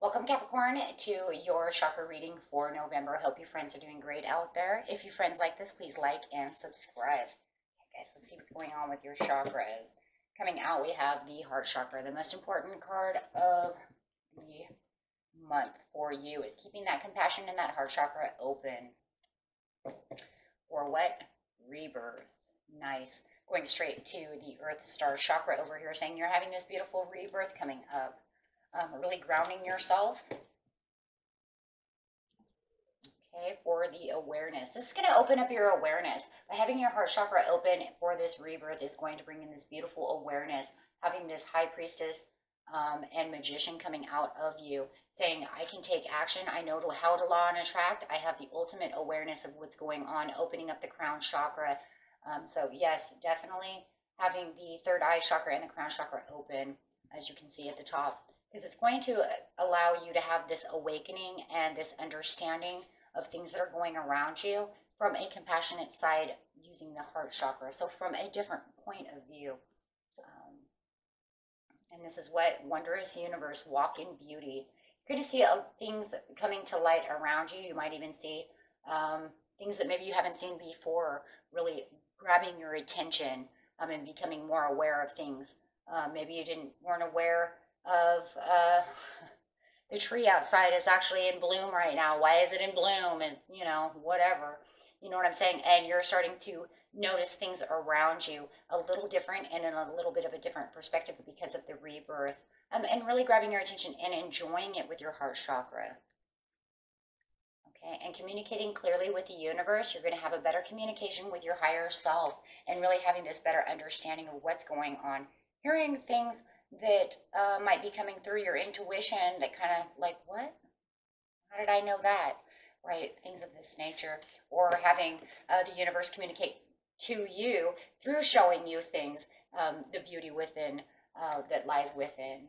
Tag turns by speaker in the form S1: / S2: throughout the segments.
S1: Welcome, Capricorn, to your chakra reading for November. Hope you friends are doing great out there. If you friends like this, please like and subscribe. Okay, guys, let's see what's going on with your chakras. Coming out, we have the heart chakra. The most important card of the month for you is keeping that compassion and that heart chakra open. For what? Rebirth. Nice. Going straight to the Earth Star chakra over here, saying you're having this beautiful rebirth coming up. Really grounding yourself. Okay, for the awareness. This is going to open up your awareness. By having your heart chakra open for this rebirth is going to bring in this beautiful awareness. Having this high priestess and magician coming out of you, saying, I can take action. I know how to law and attract. I have the ultimate awareness of what's going on, opening up the crown chakra. So yes, definitely having the third eye chakra and the crown chakra open, as you can see at the top. Because it's going to allow you to have this awakening and this understanding of things that are going around you from a compassionate side using the heart chakra. So from a different point of view. And this is what wondrous universe, walk in beauty. You're going to see things coming to light around you. You might even see things that maybe you haven't seen before, really grabbing your attention and becoming more aware of things. Maybe you weren't aware of the tree outside is actually in bloom right now. Why is it in bloom? And whatever, you know what I'm saying? And you're starting to notice things around you a little different and in a little bit of a different perspective because of the rebirth, and really grabbing your attention and enjoying it with your heart chakra. Okay, and communicating clearly with the universe. You're going to have a better communication with your higher self and really having this better understanding of what's going on, hearing things that might be coming through your intuition that kind of like, what? How did I know that? Right? Things of this nature. Or having the universe communicate to you through showing you things, the beauty within, that lies within.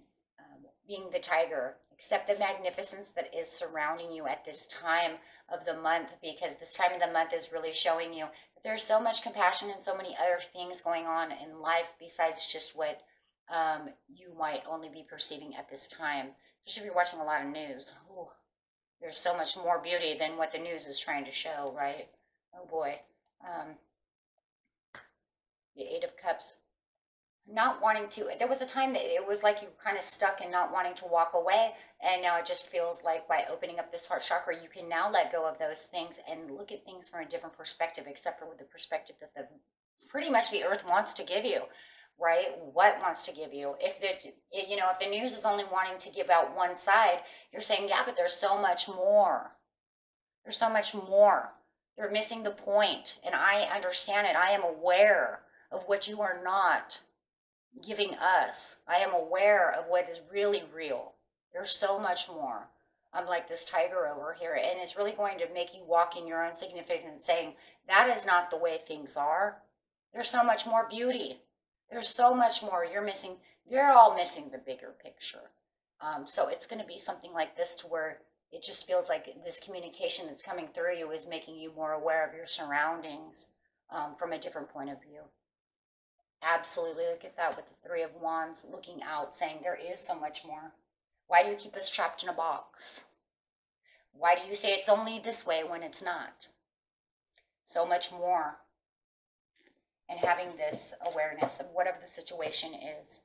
S1: Being the tiger. Accept the magnificence that is surrounding you at this time of the month, because this time of the month is really showing you that there's so much compassion and so many other things going on in life besides just what you might only be perceiving at this time. Especially if you're watching a lot of news. Ooh, there's so much more beauty than what the news is trying to show, right? Oh boy. The Eight of Cups. Not wanting to, there was a time that it was like you were kind of stuck and not wanting to walk away, and now it just feels like by opening up this heart chakra, you can now let go of those things and look at things from a different perspective, except for the perspective that pretty much the earth wants to give you. Right? What wants to give you? If the news is only wanting to give out one side, you're saying, yeah, but there's so much more. There's so much more. You're missing the point. And I understand it. I am aware of what you are not giving us. I am aware of what is really real. There's so much more. I'm like this tiger over here. And it's really going to make you walk in your own significance, saying, that is not the way things are. There's so much more beauty. There's so much more you're missing. You're all missing the bigger picture. So it's going to be something like this, to where it just feels like this communication that's coming through you is making you more aware of your surroundings from a different point of view. Absolutely. Look at that with the Three of Wands, looking out, saying there is so much more. Why do you keep us trapped in a box? Why do you say it's only this way when it's not? So much more. And having this awareness of whatever the situation is.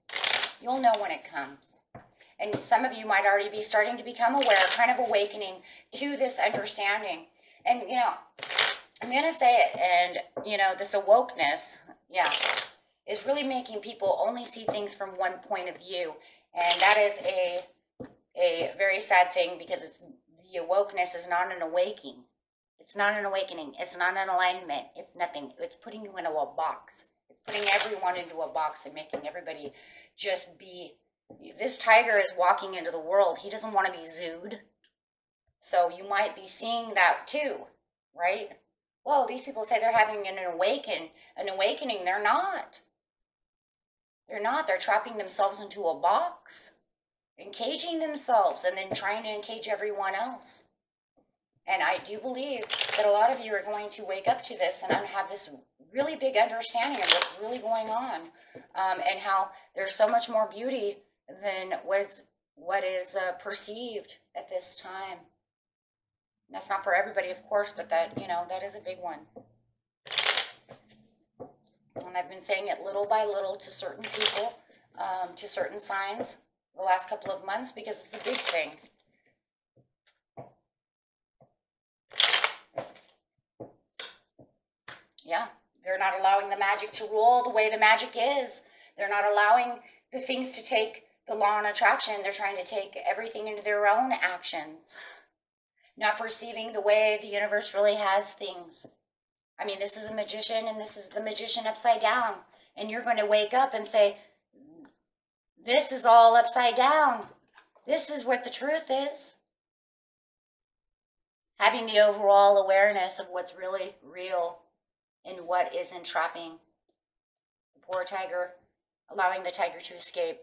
S1: You'll know when it comes. And some of you might already be starting to become aware, kind of awakening to this understanding. And, I'm going to say it, and, this awokeness, is really making people only see things from one point of view. And that is a very sad thing, because the awokeness is not an awakening. It's not an awakening. It's not an alignment. It's nothing. It's putting you into a box. It's putting everyone into a box and making everybody just be. This tiger is walking into the world. He doesn't want to be zooed. So you might be seeing that too, right? Well, these people say they're having an awakening. They're not. They're not. They're trapping themselves into a box, encaging themselves, and then trying to encage everyone else. And I do believe that a lot of you are going to wake up to this and have this really big understanding of what's really going on, and how there's so much more beauty than was what is perceived at this time. That's not for everybody, of course, but that, that is a big one. And I've been saying it little by little to certain people, to certain signs the last couple of months, because it's a big thing. Yeah, they're not allowing the magic to rule the way the magic is. They're not allowing the things to take the law on attraction. They're trying to take everything into their own actions. Not perceiving the way the universe really has things. I mean, this is a magician, and this is the magician upside down. And you're going to wake up and say, this is all upside down. This is what the truth is. Having the overall awareness of what's really real and what is entrapping. The poor tiger, allowing the tiger to escape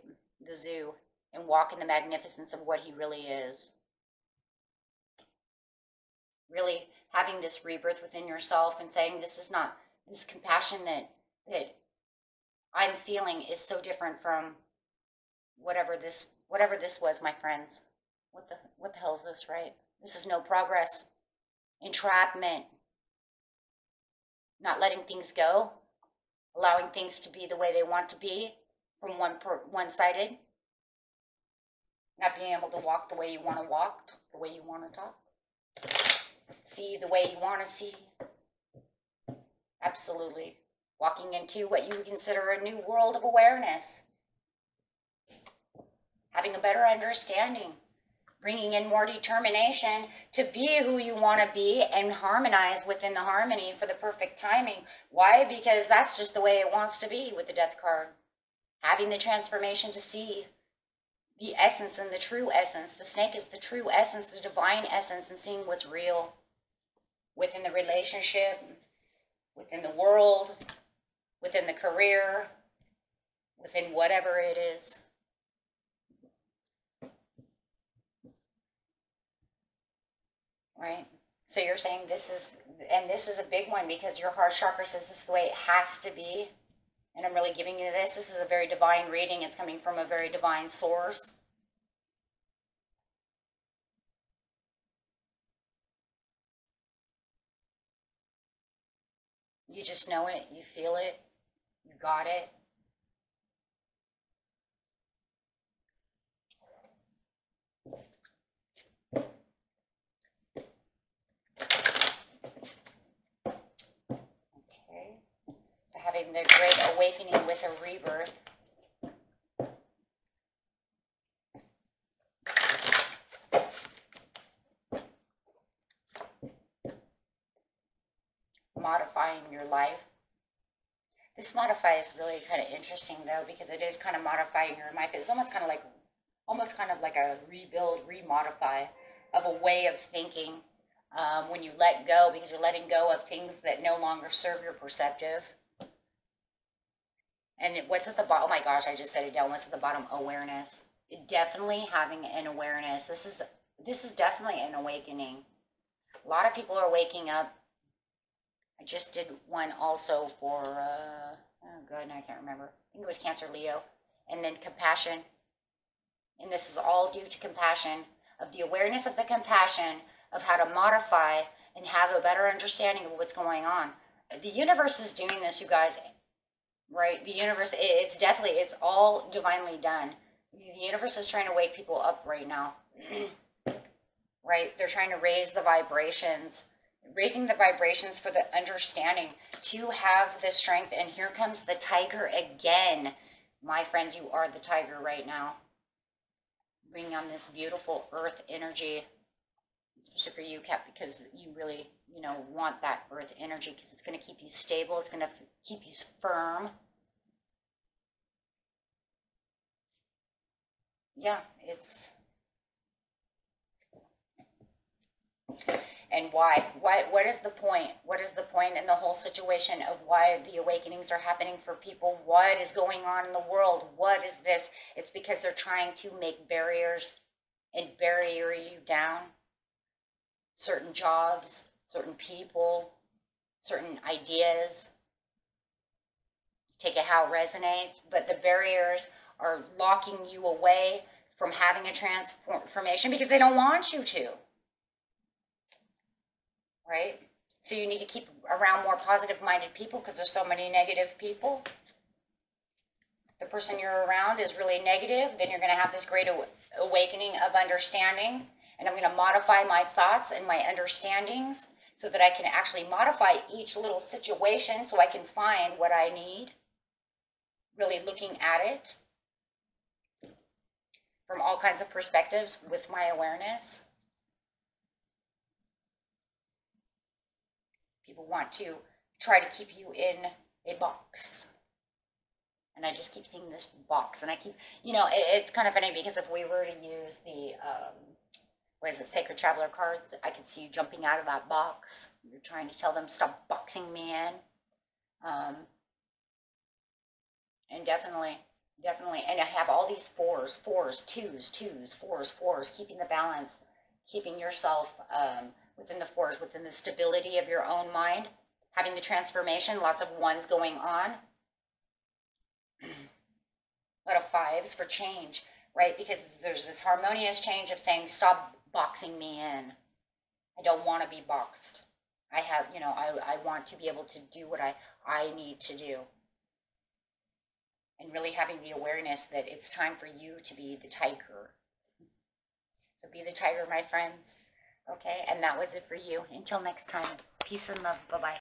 S1: the zoo and walk in the magnificence of what he really is. Really having this rebirth within yourself and saying, this is not, this compassion that I'm feeling is so different from whatever this was, my friends. What the hell is this, right? This is no progress. Entrapment. Not letting things go. Allowing things to be the way they want to be from one-sided. Not being able to walk the way you want to walk, talk the way you want to talk. See the way you want to see. Absolutely. Walking into what you consider a new world of awareness. Having a better understanding. Bringing in more determination to be who you want to be and harmonize within the harmony for the perfect timing. Why? Because that's just the way it wants to be with the Death card. Having the transformation to see the essence and the true essence. The snake is the true essence, the divine essence, and seeing what's real within the relationship, within the world, within the career, within whatever it is. Right? So you're saying this is a big one because your heart chakra says this is the way it has to be. And I'm really giving you this. This is a very divine reading. It's coming from a very divine source. You just know it. You feel it. You got it. Okay. So having the great awakening with a rebirth. Modifying your life. This modify is really kind of interesting though, because it is kind of modifying your life. It's almost kind of like a rebuild, remodify of a way of thinking when you let go, because you're letting go of things that no longer serve your perceptive. And what's at the bottom? Oh my gosh, I just said it down. What's at the bottom? Awareness. Definitely having an awareness. This is definitely an awakening. A lot of people are waking up. I just did one also for, oh god, I can't remember. I think it was Cancer, Leo. And then compassion. And this is all due to compassion, of the awareness of the compassion, of how to modify and have a better understanding of what's going on. The universe is doing this, you guys, right? The universe, it's all divinely done. The universe is trying to wake people up right now, right? They're trying to raise the vibrations, raising the vibrations for the understanding to have the strength. And here comes the tiger again. My friends, you are the tiger right now. Bringing on this beautiful earth energy, especially for you, Cap, because you really, want that earth energy, because it's going to keep you stable. It's going to keep you firm. Yeah, it's... And why? What is the point? What is the point in the whole situation of why the awakenings are happening for people? What is going on in the world? What is this? It's because they're trying to make barriers and barrier you down. Certain jobs, certain people, certain ideas. Take it how it resonates. But the barriers are locking you away from having a transformation because they don't want you to. Right? So you need to keep around more positive-minded people because there's so many negative people. The person you're around is really negative, then you're going to have this great awakening of understanding. And I'm going to modify my thoughts and my understandings so that I can actually modify each little situation so I can find what I need. Really looking at it from all kinds of perspectives with my awareness. People want to try to keep you in a box. And I just keep seeing this box. And I keep, you know, it's kind of funny because if we were to use the, what is it, Sacred Traveler cards, I could see you jumping out of that box. You're trying to tell them, stop boxing me in. And definitely, and I have all these fours, twos, fours, keeping the balance, keeping yourself within the fours, within the stability of your own mind, having the transformation, lots of ones going on. A lot of fives for change, right? Because there's this harmonious change of saying, stop boxing me in. I don't want to be boxed. I have, you know, I want to be able to do what I need to do. And really having the awareness that it's time for you to be the tiger. So be the tiger, my friends. Okay, and that was it for you. Until next time, peace and love. Bye-bye.